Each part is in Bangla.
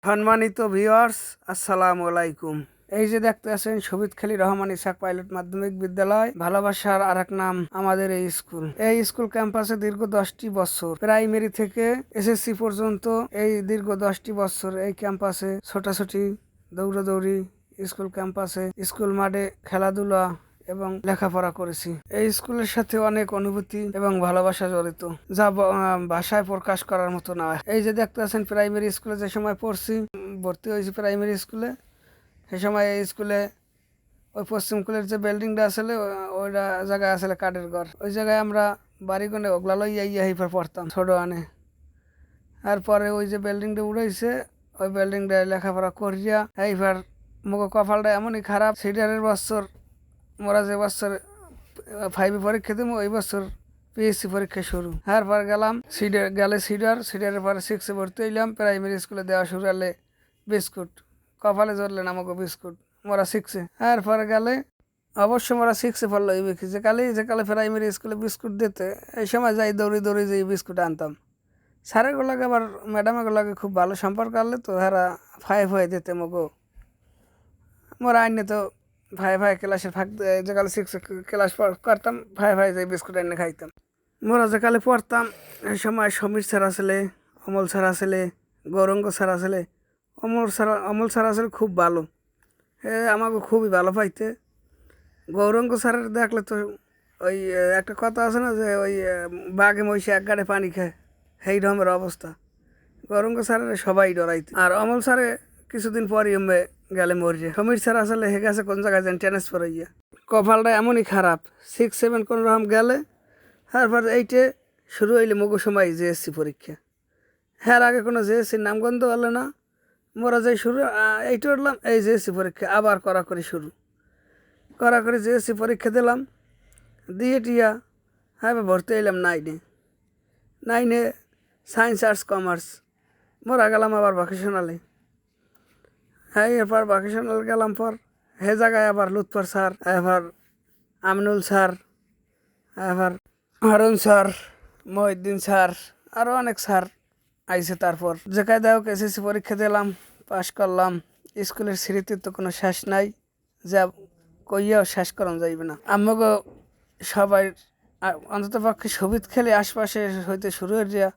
সম্মানিত ভিউয়ার্স, আসসালামু আলাইকুম। এই যে দেখতে আছেন শহীদখালী রহমান ইসাক পাইলট মাধ্যমিক বিদ্যালয়, ভালোবাসার আরেক নাম আমাদের এই স্কুল। এই স্কুল ক্যাম্পাসে দীর্ঘ 10টি বছর, প্রাইমারি থেকে এসএসসি পর্যন্ত এই দীর্ঘ 10টি বছর এই ক্যাম্পাসে ছোটাছুটি, দৌড়াদৌড়ি, স্কুল ক্যাম্পাসে স্কুল মাঠে খেলাধুলা এবং লেখাপড়া করেছি। এই স্কুলের সাথে অনেক অনুভূতি এবং ভালোবাসা জড়িত, যা ভাষায় প্রকাশ করার মতো না। এই যে দেখতে আছেন প্রাইমারি স্কুলে যে সময় পড়ছি, ভর্তি হয়েছি প্রাইমারি স্কুলে, সে সময় এই স্কুলে ওই পশ্চিম কুলের যে বিল্ডিংটা আসলে ওইটা জায়গায় আসলে কাঠের ঘর, ওই জায়গায় আমরা বাড়ি কোনে ওগুলা লইয়া এইবার পড়তাম ছোট আনে। তারপরে ওই যে বিল্ডিংটা উড়াইছে, ওই বিল্ডিংটা লেখাপড়া করিয়া এইবার মুখ কপালটা এমনই খারাপ, সিডারের বছর মোরা যে বছর 5 পরীক্ষা দেবো ওই বছর পিএসসি পরীক্ষা শুরু। তারপর গেলাম সিডারের পরে 6 ভর্তি হইলাম। প্রাইমারি স্কুলে দেওয়া শুরু হলে বিস্কুট, কপালে ধরলেন আমাকে বিস্কুট, মোরা 6-এ। তারপরে গেলে অবশ্য মোরা 6-এ পড়লো যে কালে প্রাইমারি স্কুলে বিস্কুট দিতে, এই সময় যাই দৌড়ি যাই বিস্কুট আনতাম। স্যারেগুলোকে আবার ম্যাডামগুলোকে খুব ভালো সম্পর্ক করলে তো এরা ফাই দিতে মগো, মোরা আইনে তো ভাই ক্লাসের ফাঁক যেকালে 6 ক্লাস করতাম, ভাই যাই বিস্কুট এনে খাইতাম। মোরা যেকালে পড়তাম এই সময় সমীর স্যার আসলে, অমল স্যার আসলে, গৌরঙ্গ স্যার আসলে। অমল স্যার আসলে খুব ভালো, আমাকে খুবই ভালো পাইতে। গৌরঙ্গ স্যারের দেখলে তো ওই একটা কথা আছে না যে ওই বাঘে মহিষে এক গাড়ে পানি খায়, সেই রকমের অবস্থা। গৌরঙ্গ স্যারের সবাই ডরাইতে। আর অমল স্যারে কিছুদিন পরই গেলে মরিয়ে। সমীর স্যার আসলে হে গেছে কোন জায়গায় যেন ট্রান্সফার হইয়া। কপালটা এমনই খারাপ, 6-7 কোন রকম গেলে। তারপর 8-এ শুরু হইলে মগু সময় জিএসসি পরীক্ষা। হ্যাঁ, আগে কোনো জিএসসির নামগন্ধ হলে না, মোরা যাই শুরু 8-এ উঠলাম, এই জিএসসি পরীক্ষা আবার কড়াকড়ি শুরু। কড়াকড়ি জিএসসি পরীক্ষা দিলাম, দিয়ে টিয়া হ্যাঁ ভর্তি হইলাম 9-এ সায়েন্স আর্টস কমার্স। মোরা গেলাম আবার ভকেশনালে। হ্যাঁ, এরপর ভকেশনাল গেলাম পর হে জায়গায় আবার লুৎফর স্যার, এবার আমিনুল স্যার, এবার হারুন স্যার, মহিউদ্দিন স্যার, আরও অনেক স্যার আইছে। তারপর যে কায়দা হোক এসএসসি পরীক্ষা দিলাম, পাশ করলাম। স্কুলের স্মৃতির তো কোনো শেষ নাই, যা কইয়াও শেষ করানো যাইবে না। আমাকে সবাই অন্তত পক্ষে শহীদখালী আশপাশে হইতে শুরু হয়ে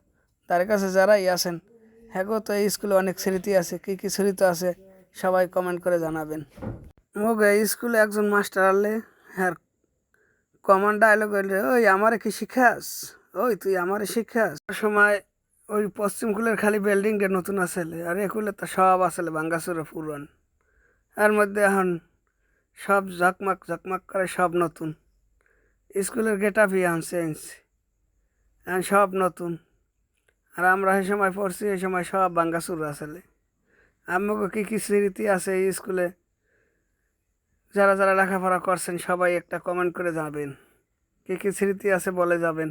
তার কাছে যারাই আছেন, হ্যাঁ তো এই স্কুলে অনেক স্মৃতি আছে। কী কী স্মৃতি আছে সবাই কমেন্ট করে জানাবেন। মোগে এই স্কুলে একজন মাস্টার আনলে, হ্যাঁ কমন ডায়লগ হইলে, ওই আমারে কি শিখাস, ওই তুই আমারে শিখাস। সময় ওই পশ্চিম কুলের খালি বিল্ডিংটা নতুন আসলে, আর এ কুলে তো সব আসলে ভাঙ্গাচুরে পুরান। এর মধ্যে এখন সব ঝকমাক করে সব নতুন। স্কুলের গেট আপই এখন চেঞ্জ, এখন সব নতুন। আর আমরা এই সময় পড়ছি, এই সময় সব ভাঙ্গাচুর আসলে। আমাকে কী কী স্মৃতি আছে এই স্কুলে, যারা লেখাপড়া করছেন সবাই একটা কমেন্ট করে যাবেন। কী কী স্মৃতি আছে বলে যাবেন।